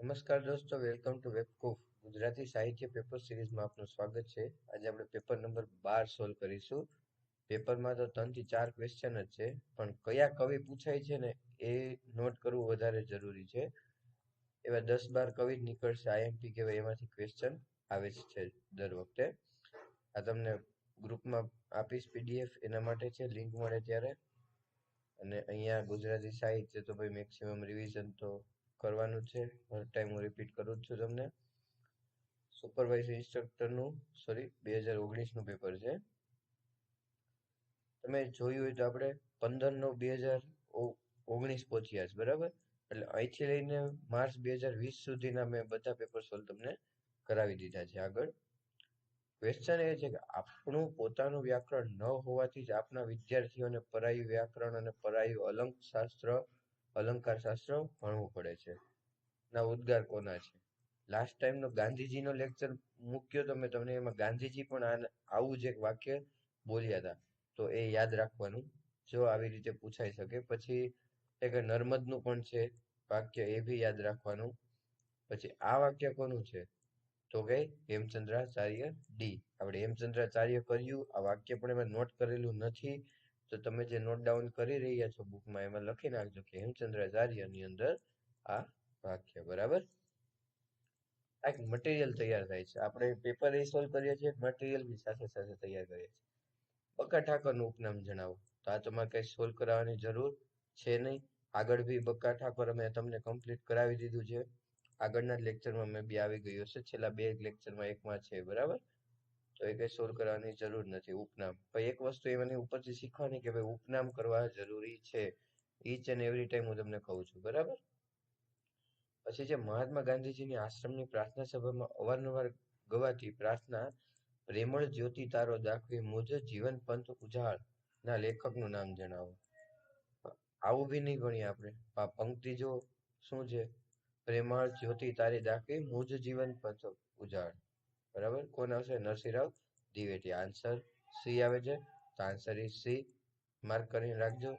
નમસ્કાર દોસ્તો, welcome to વેબકૂફ Gujarati સાહિત્ય પેપર સિરીઝમાં આપનું સ્વાગત છે. આજે આપણે પેપર નંબર 12 સોલ્વ કરીશું. પેપરમાં તો 3 થી 4 ક્વેશ્ચન જ છે, પણ કયા કવિ પૂછાય છે ને એ નોટ કરવું વધારે જરૂરી છે. એવા 10-12 કવિ જ નીકળશે, આઈએમપી કહેવાય એમાંથી ક્વેશ્ચન આવે છે દર વખતે. આ તમને ગ્રુપમાં આપીશ પીડીએફ, એના માટે છે, લિંક મળે ત્યારે. અને અહીંયા ગુજરાતી સાહિત્ય તો ભાઈ મેક્સિમમ રિવિઝન તો કરવાનું છે. હર ટાઈમ હું રિપીટ કરું જ છું તમને. સુપરવાઇઝ ઇન્સ્ટ્રક્ટરનું 2019નું પેપર છે. તમે જોયું હોય તો આપણે 15/9/2019 પહોંચ્યા છે, બરાબર. એટલે અહીંથી લઈને માર્ચ 2020 સુધીના મેં બધા પેપર સોલ્વ તમને કરાવી દીધા છે. આગળ ક્વેશ્ચન એ છે કે આપણું પોતાનું વ્યાકરણ ન હોવાથી જ આપણા વિદ્યાર્થીઓને પરાયું વ્યાકરણ અને પરાયું અલંકાર શાસ્ત્ર ભણવું પડે છે. ના ઉદ્ગાર કોના છે? લાસ્ટ ટાઈમનો ગાંધીજીનો લેક્ચર મૂક્યો તો મેં તમને, એમાં ગાંધીજી પણ આવું જ એક વાક્ય બોલ્યા હતા. તો એ યાદ રાખવાનું, જો આવી રીતે પૂછાઈ શકે. પછી એક નર્મદનું પણ છે વાક્ય, એ બી યાદ રાખવાનું. પછી આ વાક્ય કોનું છે? તો કે હેમચંદ્રાચાર્ય ડી. આપણે હેમચંદ્રાચાર્ય કર્યું, આ વાક્ય પણ એમાં નોટ કરેલું નથી, તો તમે જે નોટ ડાઉન કરી રહ્યા છો બુકમાં, એમાં લખી નાખજો કે હેમચંદ્રાચાર્યની અંદર આ વાક્ય, બરાબર. આ મટીરિયલ તૈયાર થાય છે. આપણે પેપર એ સોલ્વ કરીએ છીએ, મટીરિયલની સાથે સાથે તૈયાર કરીએ છીએ. બકા ઠાકોરનું ઉપનામ જણાવો. તો આ તમારે કઈ સોલ્વ કરાવવાની જરૂર છે નહીં. આગળ બી બકા ઠાકોર અમે તમને કમ્પ્લીટ કરાવી દીધું છે. આગળના લેક્ચરમાં મેં બી આવી ગયું હશે, છેલ્લા 2 લેક્ચરમાં એકમાં છે, બરાબર. તો એ કઈ સોલ્વ કરવાની જરૂર નથી. ઉપનામ ભાઈ એક વસ્તુ એની ઉપરથી શીખવાની કે ભાઈ ઉપનામ કરવા જરૂરી છે. ઈચ એન્ડ એવરી ટાઈમ હું તમને કહું છું, બરાબર. પછી જે મહાત્મા ગાંધીજીની આશ્રમની પ્રાર્થના સભામાં અવારનવાર ગવાતી પ્રાર્થના પ્રેમળ જ્યોતિ તારો દાખવી મુજ જીવન પંથ ઉજાળ ના લેખકનું નામ જણાવો. આવું બી નહીં ભણીએ આપણે. આ પંક્તિ જો શું છે? પ્રેમળ જ્યોતિ તારી દાખવી મુજ જીવન પંથ ઉજાળ, બરાબર. કોણ આવશે? નરસિંહરાવ દ્વિવેદી. આન્સર સી આવે છે, તો આન્સર ઇઝ સી. માર્ક કરીને રાખજો.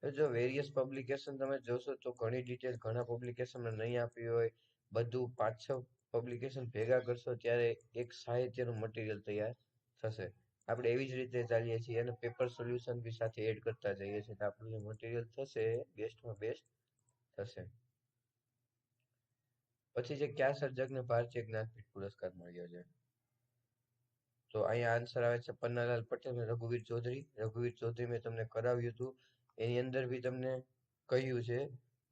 જો વેરિયસ પબ્લિકેશન તમે જોશો તો ઘણી ડિટેલ ઘણા પબ્લિકેશનમાં નહીં આપી હોય. બધું 5-6 પબ્લિકેશન ભેગા કરશો ત્યારે એક સાહિત્યનું મટીરિયલ તૈયાર થશે. આપણે એવી જ રીતે ચાલીએ છીએ અને પેપર સોલ્યુશન બી સાથે એડ કરતા જઈએ છીએ, તો આપણું જે મટીરિયલ થશે બેસ્ટમાં બેસ્ટ થશે. પછી જે કયા સર્જકને ભારતીય જ્ઞાનપીઠ પુરસ્કાર મળ્યો છે? તો અહીંયા આન્સર આવે છે પન્નાલાલ પટેલ અને રઘુવીર ચૌધરી. રઘુવીર ચૌધરી મેં તમને કરાવ્યું હતું. એની અંદર બી તમને કહ્યું છે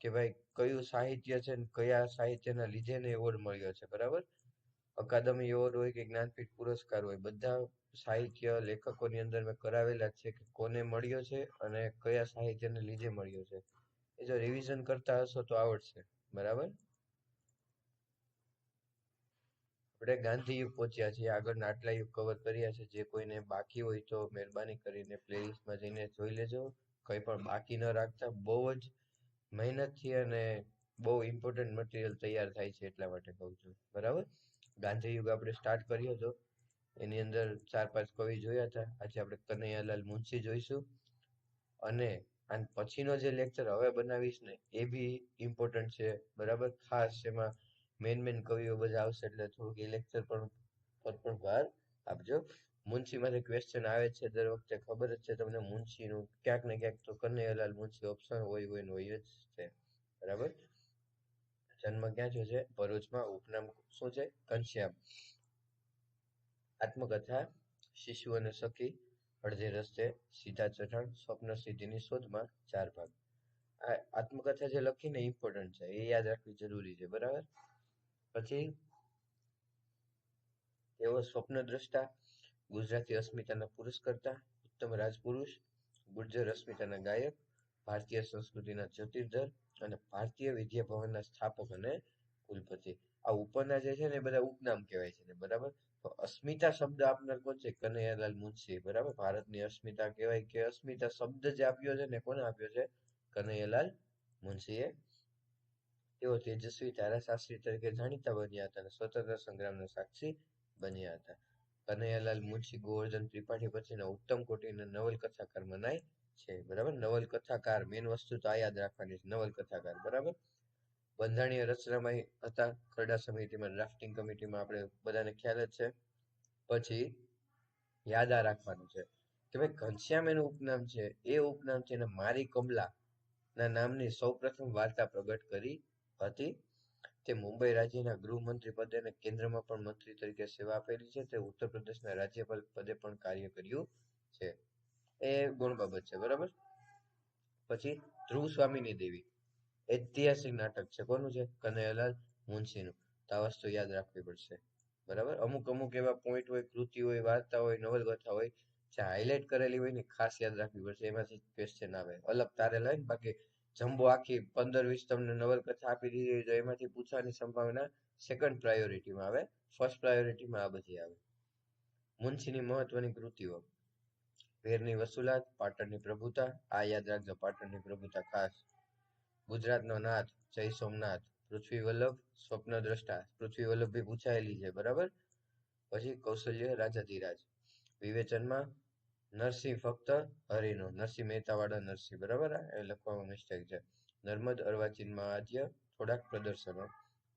કે ભાઈ કયું સાહિત્ય છે ને કયા સાહિત્યના લીધે ને એવોર્ડ મળ્યો છે, બરાબર. અકાદમી એવોર્ડ હોય કે જ્ઞાનપીઠ પુરસ્કાર હોય, બધા સાહિત્ય લેખકોની અંદર મેં કરાવેલા જ છે કે કોને મળ્યો છે અને કયા સાહિત્યને લીધે મળ્યો છે. એ જો રિવિઝન કરતા હશો તો આવડશે, બરાબર. આપણે ગાંધી યુગ પહોંચ્યા છીએ. આગળના આટલા યુગ કવર કર્યા છે. જે કોઈને બાકી હોય તો મહેરબાની કરીને પ્લેલિસ્ટમાં જઈને જોઈ લેજો. કંઈ પણ બાકી ન રાખતા. બહુ જ મહેનતથી અને બહુ ઇમ્પોર્ટન્ટ મટીરિયલ તૈયાર થાય છે, એટલા માટે કહું છું, બરાબર. ગાંધી યુગ આપણે સ્ટાર્ટ કર્યો હતો, એની અંદર 4-5 કવિ જોયા હતા. આજે આપણે કનૈયાલાલ મુનશી જોઈશું. અને પછીનો જે લેક્ચર હવે બનાવીશ ને એ બી ઇમ્પોર્ટન્ટ છે, બરાબર. ખાસ એમાં મેન કવિઓ બધા આવશે, એટલે થોડુંક એ લેક્ચર પણ ભાર આપજો. મુનશીમાંથી ક્વેશ્ચન આવે છે દર વખતે, ખબર જ છે તમને. મુનશીનું ક્યાંક ને ક્યાંક તો કનૈયાલાલ મુનશી ઓપ્શન હોય જ છે, બરાબર. જન્મ ક્યાં થયો છે? ભરૂચમાં. ઉપનામ શું છે? ઘનશ્યામ. આત્મકથા શિશુ અને સખી, અડધે રસ્તે, સીધા ચઢાણ, સ્વપ્ન સિદ્ધિની શોધમાં, 4 ભાગ. આ આત્મકથા જે લખીને ઇમ્પોર્ટન્ટ છે, એ યાદ રાખવી જરૂરી છે, બરાબર. પછી એવો સ્વપ્નદ્રષ્ટા, ગુજરાતી અસ્મિતાના પુરસ્કર્તા, ઉત્તમ રાજપુરુષ, ગુર્જર અસ્મિતાના ગાયક, ભારતીય સંસ્કૃતિના જ્યોતિર્ધર અને ભારતીય વિદ્યા ભવનના સ્થાપક અને કુલપતિ. આ ઉપરના જે છે ને એ બધા ઉપનામ કહેવાય છે, બરાબર. તો અસ્મિતા શબ્દ આપનાર કોણ છે? કનૈયાલાલ મુનશી, બરાબર. ભારતની અસ્મિતા કહેવાય કે અસ્મિતા શબ્દ જે આપ્યો છે ને કોને આપ્યો છે? કનૈયાલાલ મુનશીએ. તેઓ તેજસ્વી ધારાશાસ્ત્રી તરીકે જાણીતા બન્યા હતા અને સ્વતંત્ર સંગ્રામના સાક્ષી બન્યા હતા. કનૈયાલાલ મુનશી ગોવર્ધન ત્રિપાઠી પછીના ઉત્તમ કોટીના નવલકથાકાર મનાય છે, બરાબર. નવલકથાકાર, મેન વસ્તુ તો આ યાદ રાખવાની છે, નવલકથાકાર, બરાબર. બંધારણીય રચનામાં હતા, ખરડા સમિતિમાં, ડ્રાફ્ટિંગ કમિટીમાં, આપણે બધાને ખ્યાલ જ છે. પછી યાદ આ રાખવાનું છે કે ભાઈ ઘનશ્યામ એનું ઉપનામ છે, એ ઉપનામ છે એને મારી કમલા ના નામની સૌપ્રથમ વાર્તા પ્રગટ કરી હતી. તે મુંબઈ રાજ્યના ગૃહમંત્રી પદે અને કેન્દ્રમાં પણ મંત્રી તરીકે સેવા આપેલી છે. તે ઉત્તર પ્રદેશના રાજ્યપાલ પદે પણ કાર્ય કર્યું છે. એ ગુણ બાબત છે, બરાબર. પછી ધ્રુવ સ્વામીની દેવી ઐતિહાસિક નાટક છે. કોનું છે? કનૈયાલાલ મુનશીનું. તો આ વસ્તુ યાદ રાખવી પડશે, બરાબર. અમુક અમુક એવા પોઈન્ટ હોય, કૃતિ હોય, વાર્તા હોય, નવલકથા હોય, જે હાઇલાઇટ કરેલી હોય ને ખાસ યાદ રાખવી પડશે. એમાંથી ક્વેશ્ચન આવે, અલગ તારેલા હોય ને. બાકી જમ્બો આખી 15-20 તમને નવલકથા આપી દીધી હોય તો એમાંથી પૂછવાની સંભાવના સેકન્ડ પ્રાયોરિટીમાં આવે, ફર્સ્ટ પ્રાયોરિટીમાં આ બધી આવે. મુનશીની મહત્વની કૃતિઓ: વેરની વસુલાત, પાટણની પ્રભુતા. આ યાદ રાખજો, પાટણની પ્રભુતા ખાસ. ગુજરાતનો નાથ, જય સોમનાથ. પૃથ્વી વલ્લભ, સ્વપ્નદ્રષ્ટા. પૃથ્વી વલ્લભ બી પૂછાયેલી છે, બરાબર. પછી કૌશલ્ય રાજાધિરાજ. વિવેચનમાં નરસિંહ ફક્ત હરિનો, નરસિંહ મહેતા વાળા નરસિંહ, બરાબર. એ લખવામાં મિસ્ટેક છે. નર્મદ અર્વાચીનમાં આદ્ય. થોડાક પ્રદર્શનો.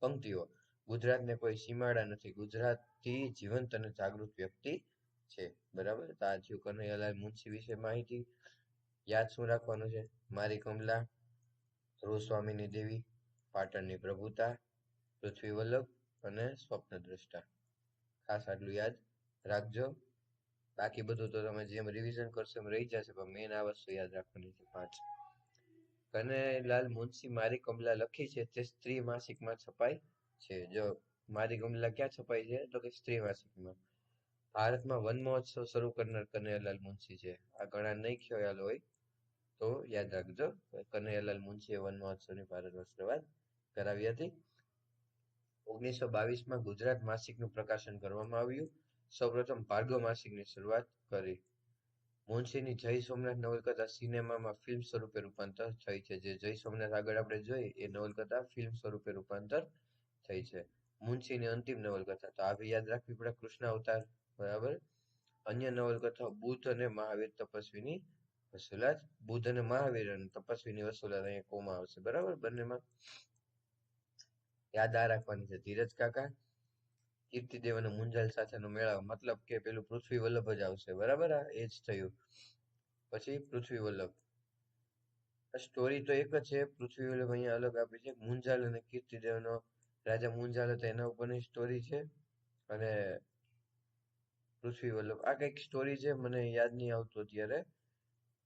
પંક્તિઓ: ગુજરાતને કોઈ સીમાડા નથી, ગુજરાતથી જીવંત અને જાગૃત વ્યક્તિ છે, બરાબર. તો આ થયું કનૈયાલાલ મુનશી વિશે માહિતી. યાદ શું રાખવાનું છે? મારી કમલા, ધ્રુવ સ્વામીની દેવી, પાટણની પ્રભુતા, પૃથ્વી વલ્લભ અને સ્વપ્નદ્રષ્ટા. ખાસ આટલું યાદ રાખજો. બાકી બધું તો તમે જેમ રિવિઝન કરશો એમ રહી જશે, પણ મેન આ વસ્તુ યાદ રાખવાની છે. 5. કનૈયાલાલ મુનશી મારી કમલા લખી છે તે સ્ત્રી માસિકમાં છપાઈ છે. જો મારી કમલા ક્યાં છપાઈ છે? તો કે સ્ત્રી માસિકમાં. ભારતમાં વન મહોત્સવ શરૂ કરનાર કનૈયાલાલ મુનશી છે. આ ઘણા નહીં ખ્યાલ હોય તો યાદ રાખજો. કનૈયાલાલ મુનશીએ વન મહોત્સવની ભારતમાં શરૂઆત કરાવી હતી. 1922માં ગુજરાત માસિકનું પ્રકાશન કરવામાં આવ્યું. સૌપ્રથમ ભાર્ગવ માસિકની શરૂઆત કરી. મુનશીની જય સોમનાથ નવલકથા સિનેમામાં ફિલ્મ સ્વરૂપે રૂપાંતર થઈ છે. જે જય સોમનાથ આગળ આપણે જોઈ એ નવલકથા ફિલ્મ સ્વરૂપે રૂપાંતર થઈ છે. મુનશીની અંતિમ નવલકથા તો આ યાદ રાખવી પડે, કૃષ્ણ અવતાર, બરાબર. અન્ય નવલકથા બુદ્ધ અને મહાવીર તપસ્વીની વસુલાત. બુદ્ધ અને મહાવીર અને તપસ્વીની વસુલાત અહીંયા કોમાં આવશે, બરાબર. બંનેમાં યાદ આ રાખવાની છે. ધીરજ કાકા, કીર્તિદેવ અને મુંજાલ સાથેનો મેળાવો, મતલબ કે પેલું પૃથ્વી વલ્લભ જ આવશે, બરાબર. આ એ જ થયું. પછી પૃથ્વી વલ્લભ સ્ટોરી તો એક જ છે. પૃથ્વી વલ્લભ અહીંયા અલગ આપી છે. મુંજાલ અને કીર્તિદેવનો, રાજા મુંજાલ હતા એના ઉપરની સ્ટોરી છે. અને પૃથ્વી વલ્લભ આ કઈક સ્ટોરી છે, મને યાદ નહીં આવતું અત્યારે.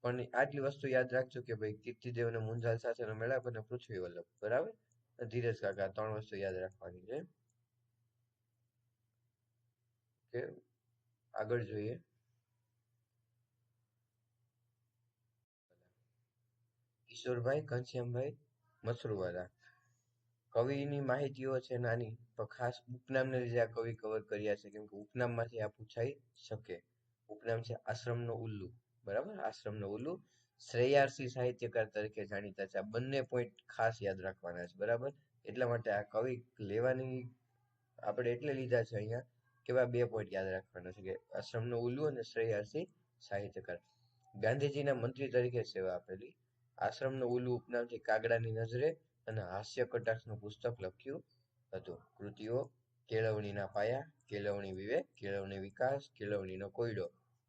પણ આટલી વસ્તુ યાદ રાખજો કે ભાઈ કીર્તિદેવ અને મુંજાલ સાથેનો મેળાપ અને પૃથ્વી વલ્લભ, બરાબર. ધીરજ કાકા, 3 વસ્તુ યાદ રાખવાની છે. ઓકે, આગળ જોઈએ. કિશોરભાઈ ઘનશ્યામભાઈ મસરૂવાલા. કવિની માહિતીઓ છે નાની, તો ખાસ ઉપનામને લીધે આ કવિ કવર કર્યા છે, કેમ કે ઉપનામમાંથી આ પૂછાઈ શકે. ઉપનામ છે આશ્રમનો ઉલ્લુ, બરાબર. આશ્રમનો ઉલ્લુ. શ્રેયાર્ષી સાહિત્યકાર તરીકે જાણીતા છે. આ બંને પોઈન્ટ ખાસ યાદ રાખવાના છે, બરાબર. એટલા માટે આ કવિ લેવાની આપણે એટલે લીધા છે અહીંયા કે આ 2 પોઈન્ટ યાદ રાખવાના છે કે આશ્રમનો ઉલ્લુ અને શ્રેયાર્ષી સાહિત્યકાર. ગાંધીજીના મંત્રી તરીકે સેવા આપેલી. આશ્રમનો ઉલ્લુ ઉપનામથી કાગડાની નજરે અને હાસ્ય કટાક્ષનું પુસ્તક લખ્યું હતું. કૃતિઓ: કેળવણીના પાયા, કેળવણી વિવેક, કેળવણી વિકાસ, કેળવણીનો કોયડો.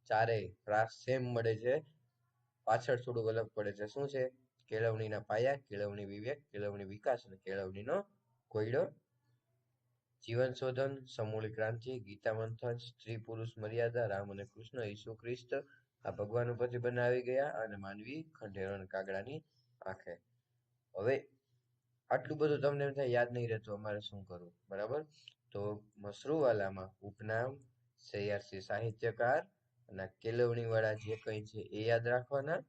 ચારેય પ્રાસ સેમ મળે છે, પાછળ થોડુંક અલગ પડે છે. શું છે? કેળવણીના પાયા, કેળવણી વિવેક, કેળવણી વિકાસ અને કેળવણીનો કોયડો. જીવન શોધન, સમૂળ ક્રાંતિ, ગીતા મંથન, સ્ત્રી પુરુષ મર્યાદા, રામ અને કૃષ્ણ, ઈસુ ખ્રિસ્ત, આ ભગવાન ઉપરથી બનાવી ગયા, અને માનવી ખંડેરો અને કાગડાની આંખે. હવે આટલું બધું તમને એમ થાય યાદ નહીં રહેતું, અમારે શું કરવું, બરાબર. તો મસરૂવાલામાં ઉપનામ, શ્રેયાર્ષી સાહિત્યકાર અને કેળવણી વાળા જે કંઈ છે એ યાદ રાખવાના.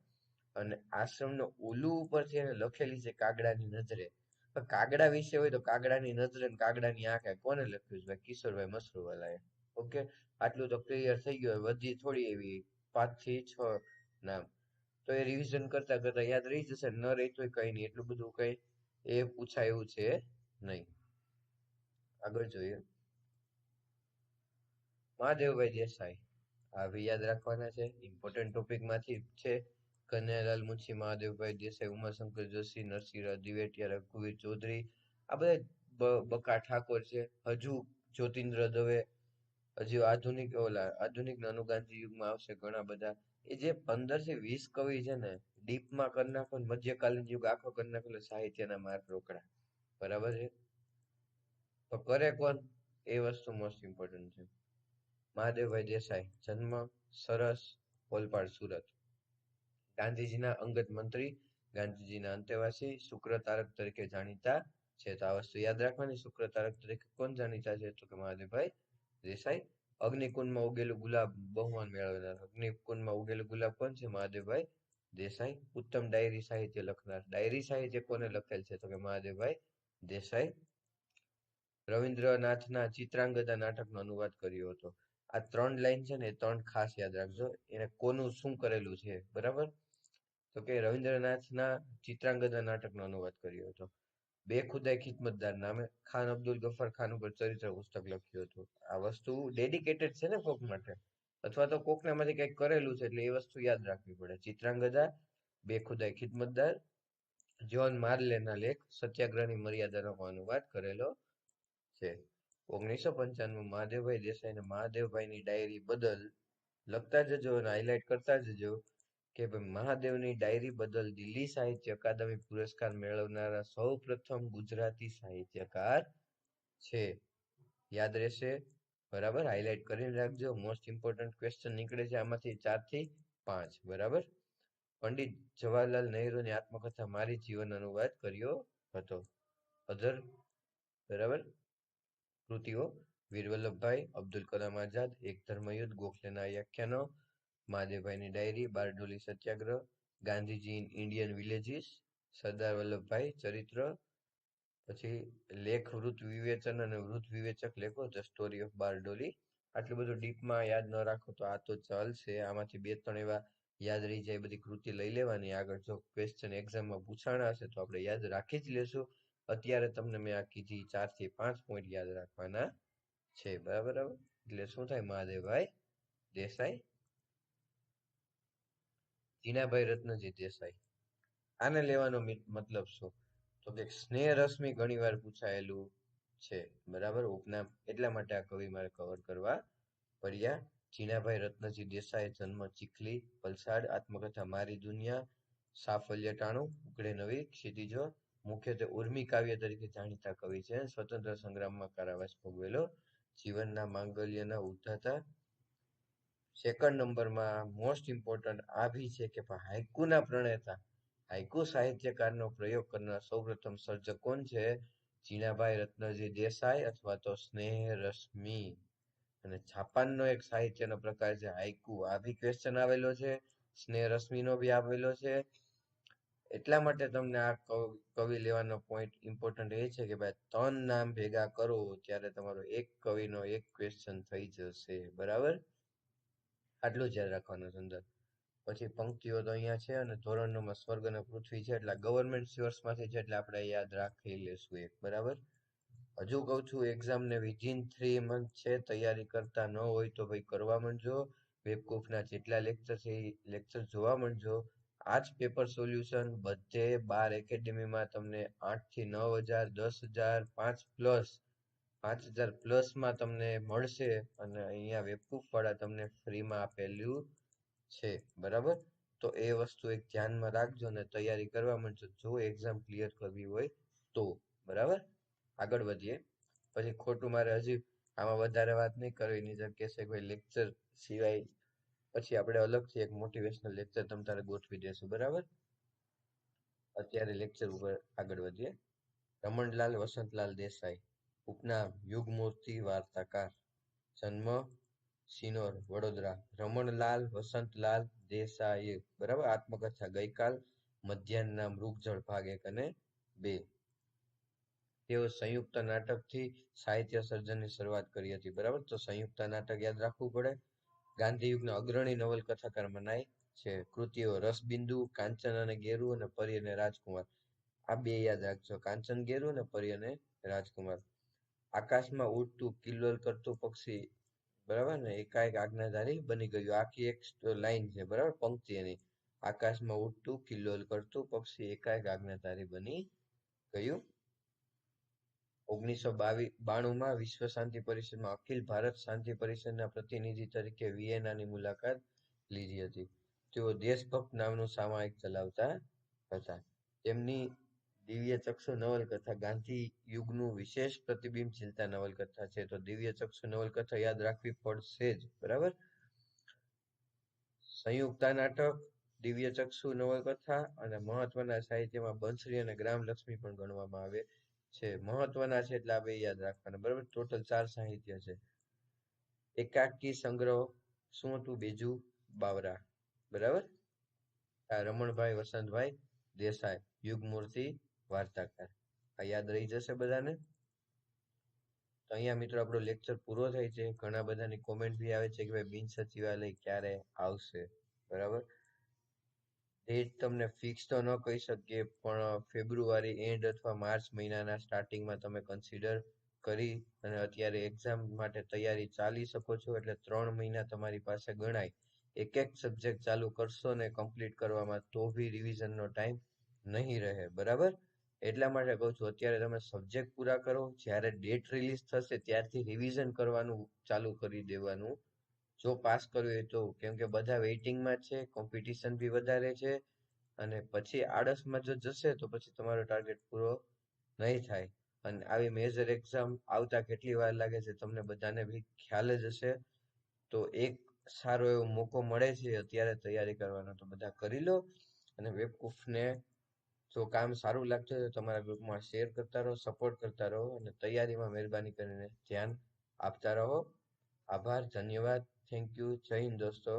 અને આશ્રમનો ઉલ્લુ ઉપરથી એને લખેલી છે કાગડાની નજરે. કાગડા વિશે હોય તો કાગડાની નજરે ને કાગડાની આંખે કોને લખ્યું છે? કિશોરભાઈ મસરૂવાલાએ. ઓકે, આટલું તો ક્લિયર થઈ ગયું. વધી થોડી એવી 5 થી 6 નામ, તો એ રિવિઝન કરતા કરતા યાદ રહી જશે. ન રહી તો કઈ નહીં, એટલું બધું કઈ એ પૂછાય એવું છે નહીં. આગળ જોઈએ. મહાદેવભાઈ દેસાઈ, આ બી યાદ રાખવાના છે, ઇમ્પોર્ટન્ટ ટોપિક માંથી છે. કનૈયાલાલ મુનશી, મહાદેવભાઈ દેસાઈ, ઉમાશંકર જોશી, નરસિંહ દિવેટિયા, રઘુવીર ચૌધરી, આ બધા બકા ઠાકોર છે, હજુ જ્યોતિન્દ્ર દવે, હજી આધુનિક નાનુગાંધી યુગમાં આવશે ઘણા બધા. એ જે 15 થી 20 કવિ છે ને, ડીપમાં કરી નાખો ને મધ્યકાલીન યુગ આખો કરી નાખો એટલે સાહિત્યના માર્ગ રોકડા. બરાબર છે? તો કરે કોણ? એ વસ્તુ મોસ્ટ ઇમ્પોર્ટન્ટ છે. મહાદેવભાઈ દેસાઈ, જન્મ સરસ, ઓલપાડ, સુરત. ગાંધીજીના અંગત મંત્રી, ગાંધીજીના અંતેવાસી, શુક્ર તારક તરીકે જાણીતા છે. તો આ વસ્તુ યાદ રાખવાની. શુક્ર તારક તરીકે કોણ જાણીતા છે? તો કે મહાદેવભાઈ દેસાઈ. અગ્નિકુંડમાં ઉગેલું ગુલાબ બહુમાન મેળવનાર. અગ્નિકુંડમાં ઉગેલું ગુલાબ કોણ છે? મહાદેવભાઈ દેસાઈ. ઉત્તમ ડાયરી સાહિત્ય લખનાર. ડાયરી સાહિત્ય કોને લખેલ છે? તો કે મહાદેવભાઈ દેસાઈ. રવિન્દ્રનાથના ચિત્રાંગદા નાટકનો અનુવાદ કર્યો હતો. આ 3 લાઈન છે ને, એ 3 ખાસ યાદ રાખજો. એને કોનું શું કરેલું છે, બરાબર? તો કે રવિન્દ્રનાથના ચિત્રાંગદા નાટકનો અનુવાદ કર્યો હતો. બેખુદાઈ ખિદમતદાર નામે ખાન અબ્દુલ ગફ્ફાર ખાન ઉપર ચરિત્ર પુસ્તક લખ્યું હતું. આ વસ્તુ ડેડિકેટેડ છે ને કોક માટે, અથવા તો કોકનામાંથી કંઈક કરેલું છે, એટલે એ વસ્તુ યાદ રાખવી પડે. ચિત્રાંગદા, બેખુદાઈ ખિદમતદાર, જ્હોન માર્લેના લેખ સત્યાગ્રહની મર્યાદાનો અનુવાદ કરેલો છે. 1995 મહાદેવભાઈ દેસાઈને મહાદેવભાઈની ડાયરી બદલ લખતા જજો અને હાઇલાઇટ કરતા જજો કે ભાઈ મહાદેવની ડાયરી બદલ દિલ્હી સાહિત્ય અકાદમી પુરસ્કાર મેળવનારા સૌ પ્રથમ ગુજરાતી સાહિત્યકાર છે. યાદ રહેશે, બરાબર? હાઇલાઇટ કરીને રાખજો. મોસ્ટ ઇમ્પોર્ટન્ટ ક્વેશ્ચન નીકળે છે આમાંથી 4 થી 5, બરાબર? પંડિત જવાહરલાલ નહેરુની આત્મકથા મારી જીવન અનુવાદ કર્યો હતો. અધર, બરાબર? કૃતિઓ: વીર વલ્લભભાઈ, અબ્દુલ કલામ આઝાદ, એક ધર્મયુદ્ધ, ગોખલેના વ્યાખ્યાનો, મહાદેવભાઈની diary, Bardoli satyagraha, Gandhiji in Indian villages, Sardar Vallabhbhai ચરિત્ર, પછી લેખ વૃત્ત વિવેચન અને વૃત્ત વિવેચક લેખો, ધ સ્ટોરી ઓફ બારડોલી. આટલું બધું ડીપમાં યાદ ન રાખો તો આ તો ચાલશે. આમાંથી 2-3 એવા યાદ રહી જાય, બધી કૃતિ લઈ લેવાની. આગળ જો ક્વેશ્ચન એક્ઝામમાં પૂછાણા હશે તો આપણે યાદ રાખી જ લેશું. અત્યારે તમને મેં આ કીધી 4 થી 5 પોઈન્ટ યાદ રાખવાના છે, બરાબર? એટલે શું થાય? મહાદેવભાઈ દેસાઈ. જીનાભાઈ રત્નજી દેસાઈ, આને લેવાનો મતલબ શું? તો કે સ્નેહ રશ્મિ ઘણીવાર પૂછાયેલું છે, બરાબર? ઉપનામ એટલા માટે આ કવિ મારે કવર કરવા પડ્યા. જીનાભાઈ રત્નજી દેસાઈ, જન્મ ચીખલી, વલસાડ. આત્મકથા મારી દુનિયા, સાફલ્ય ટાણું, ઉઘડે નવી ક્ષિતિજો. મુખ્યત્વે ઉર્મી કાવ્ય તરીકે જાણીતા કવિ છે. સ્વતંત્ર સંગ્રામમાં કારાવાસ ભોગવેલો. જીવનના માંગલ્યના ઉદ્ધાતા. સેકન્ડ નંબરમાં મોસ્ટ ઇમ્પોર્ટન્ટ આ ભી છે કે હાઇકુના પ્રણેતા, હાઇકુ સાહિત્યકારનો પ્રયોગ કરનાર સૌપ્રથમ સર્જક કોણ છે? જીનાભાઈ રત્નજી દેસાઈ અથવા તો સ્નેહ રશ્મિ. અને જાપાનનો એક સાહિત્યનો પ્રકાર છે હાઇકુ. આ બી ક્વેશ્ચન આવેલો છે. સ્નેહ રશ્મિનો બી આવેલો છે. એટલા માટે તમને આ કવિ લેવાનો પોઈન્ટ ઇમ્પોર્ટન્ટ એ છે કે ભાઈ 3 નામ ભેગા કરો ત્યારે તમારો એક કવિનો એક ક્વેશ્ચન થઈ જશે, બરાબર? આટલું જ યાદ રાખવાનું છે અંદર. પછી પંક્તિઓ તો અહીંયા છે અને ધોરણ 9 માં સ્વર્ગ અને પૃથ્વી છે, એટલે ગવર્મેન્ટ સોર્સમાંથી છે, એટલે આપણે યાદ રાખી લેશું એક, બરાબર? હજુ કહું છું એક્ઝામને વિધિન 3 મંથ છે, તૈયારી કરતા ન હોય તો ભાઈ કરવા માંડજો. વેબકૂફના જેટલા લેક્ચર છે એ લેક્ચર જોવા માંડજો. આ જ પેપર સોલ્યુશન બધે 12 એકેડેમીમાં તમને 8 થી 9,000, 10,000, 5,000 પ્લસમાં તમને મળશે, અને અહીંયા વેબકૂફ વાળા તમને ફ્રીમાં આપેલું છે, બરાબર? તો એ વસ્તુ એક ધ્યાનમાં રાખજો અને તૈયારી કરવા માંડજો જો એક્ઝામ ક્લિયર કરવી હોય તો, બરાબર? આગળ વધીએ. પછી ખોટું મારે હજી આમાં વધારે વાત નહીં કરવી, નહીં કહેશે કોઈ લેક્ચર સિવાય પછી આપણે અલગથી એક મોટિવેશનલ લેક્ચર તમ તારે ગોઠવી દેશું, બરાબર? અત્યારે લેક્ચર ઉપર આગળ વધીએ. રમણલાલ વસંતલાલ દેસાઈ, ઉપનામ યુગમૂર્તિ વાર્તાકાર, જન્મ સિનોર, વડોદરા. રમણલાલ વસંતલાલ દેસાઈ, બરાબર? આત્મકથા ગઈકાલ, મધ્યાહ્નના મૃગજળ ભાગ 1 અને 2. તેઓ સંયુક્ત નાટકથી સાહિત્ય સર્જનની શરૂઆત કરી હતી, બરાબર? તો સંયુક્ત નાટક યાદ રાખવું પડે. ગાંધી યુગના અગ્રણી નવલકથાકાર મનાય છે. કૃતિઓ: રસબિંદુ, કાંચન અને ગેરુ, અને પરી અને રાજકુમાર. આ બે યાદ રાખજો, કાંચન ગેરુ અને પરી અને રાજકુમાર. આકાશમાં ઉડતું કિલ્લોલ કરતું પક્ષી, બરાબર ને, એકાએક આજ્ઞાધારી બની ગયું. આખી એક લાઈન છે, બરાબર? પંક્તિ એની. આકાશમાં ઉડતું કિલ્લોલ કરતું પક્ષી એકાએક આજ્ઞાધારી બની ગયું. 1992માં વિશ્વ શાંતિ પરિષદમાં અખિલ ભારત શાંતિ પરિષદના પ્રતિનિધિ તરીકે વિયેનાની મુલાકાત લીધી હતી. તેઓ દેશભક્ત નામનું સામાયિક ચલાવતા હતા. તેમની દિવ્ય ચક્ષુ નવલકથા ગાંધી યુગનું વિશેષ પ્રતિબિંબ ઝીલતા નવલકથા છે. તો દિવ્ય ચક્ષુ નવલકથા યાદ રાખવી પડશે જ, બરાબર. સંયુક્તા નાટક, દિવ્ય ચક્ષુ નવલકથા અને મહત્વના સાહિત્યમાં બંસરી અને ગ્રામલક્ષ્મી પણ ગણવામાં આવે છે. મહત્વના છે એટલે આ બે યાદ રાખવાના, બરાબર. ટોટલ 4 સાહિત્ય છે. એકાકી સંગ્રહ શું હતું? બીજું બાવરા, બરાબર. આ રમણભાઈ વસંતભાઈ દેસાઈ, યુગમૂર્તિ વાર્તાકાર. આ યાદ રહી જશે બધાને. તો અહીંયા મિત્રો આપણો લેક્ચર પૂરો થાય છે. ઘણા બધાની કોમેન્ટ બી આવે છે કે ભાઈ બિન સચિવાલય ક્યારે આવશે, બરાબર. ડેટ તમને ફિક્સ તો ન કહી શકીએ, પણ ફેબ્રુઆરી એન્ડ અથવા માર્ચ મહિનાના સ્ટાર્ટિંગમાં તમે કન્સિડર કરી અને અત્યારે એક્ઝામ માટે તૈયારી ચાલી શકો છો. એટલે 3 મહિના તમારી પાસે ગણાય. એક એક સબ્જેક્ટ ચાલુ કરશો ને કમ્પ્લીટ કરવામાં તો બી રિવિઝનનો ટાઈમ નહીં રહે, બરાબર. એટલા માટે કહું છું અત્યારે તમે સબ્જેક્ટ પૂરા કરો, જ્યારે ડેટ રિલીઝ થશે ત્યારથી રિવિઝન કરવાનું ચાલુ કરી દેવાનું, જો પાસ કરવું હોય તો. કેમ કે બધા વેઇટિંગમાં છે, કોમ્પિટિશન બી વધારે છે, અને પછી આળસમાં જો જશે તો પછી તમારો ટાર્ગેટ પૂરો નહીં થાય. અને આવી મેજર એક્ઝામ આવતા કેટલી વાર લાગે છે તમને બધાને બી ખ્યાલ જ હશે. તો એક સારો એવો મોકો મળે છે અત્યારે તૈયારી કરવાનો, તો બધા કરી લો. અને વેબકૂફને જો કામ સારું લાગતું હોય તો તમારા ગ્રુપમાં શેર કરતા રહો, સપોર્ટ કરતા રહો, અને તૈયારીમાં મહેરબાની કરીને ધ્યાન આપતા રહો. આભાર, ધન્યવાદ, થેન્ક યુ, જય હિન્દ દોસ્તો.